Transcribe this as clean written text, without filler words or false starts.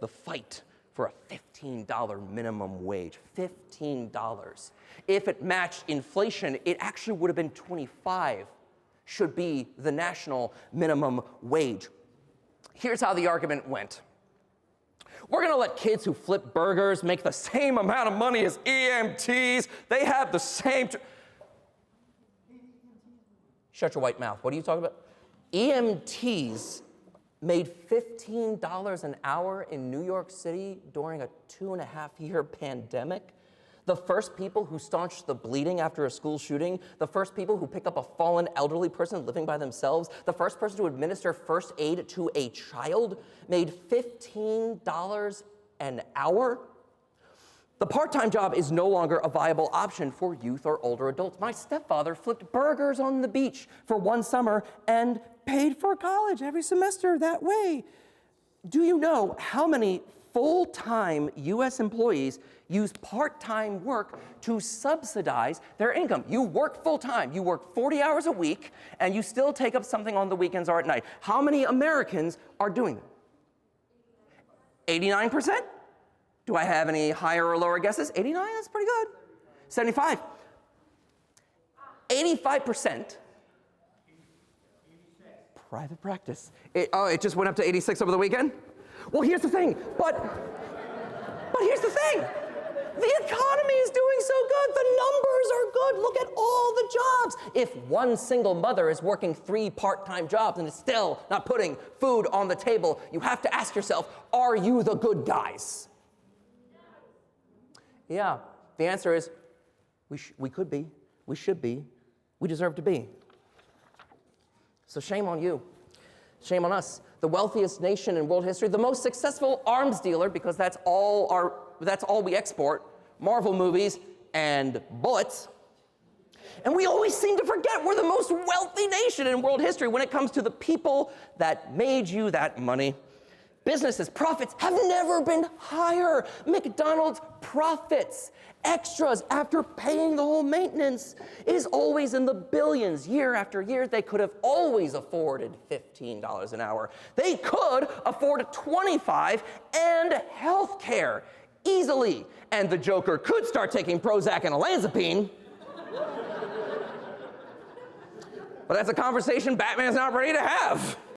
the fight for a $15 minimum wage. $15. If it matched inflation, it actually would have been $25, should be the national minimum wage. Here's how the argument went. We're going to let kids who flip burgers make the same amount of money as EMTs. They have the same... Shut your white mouth. What are you talking about? EMTs made $15 an hour in New York City during a 2.5-year pandemic. The first people who staunched the bleeding after a school shooting, the first people who pick up a fallen elderly person living by themselves, the first person to administer first aid to a child made $15 an hour. The part-time job is no longer a viable option for youth or older adults. My stepfather flipped burgers on the beach for one summer and paid for college every semester that way. Do you know how many full-time U.S. employees use part-time work to subsidize their income? You work full-time, you work 40 hours a week, and you still take up something on the weekends or at night. How many Americans are doing that? 89%? Do I have any higher or lower guesses? 89, that's pretty good. 75. 85%. Private practice. It just went up to 86 over the weekend? Well, here's the thing, but here's the thing. The economy is doing so good. The numbers are good. Look at all the jobs. If one single mother is working 3 part-time jobs and is still not putting food on the table, you have to ask yourself, are you the good guys? Yeah, the answer is we could be, we should be, we deserve to be. So shame on you, shame on us. The wealthiest nation in world history, the most successful arms dealer, because that's all we export, Marvel movies and bullets. And we always seem to forget we're the most wealthy nation in world history when it comes to the people that made you that money. Businesses' profits have never been higher. McDonald's profits, extras after paying the whole maintenance, is always in the billions. Year after year, they could have always afforded $15 an hour. They could afford $25 and health care easily. And the Joker could start taking Prozac and olanzapine. But that's a conversation Batman's not ready to have.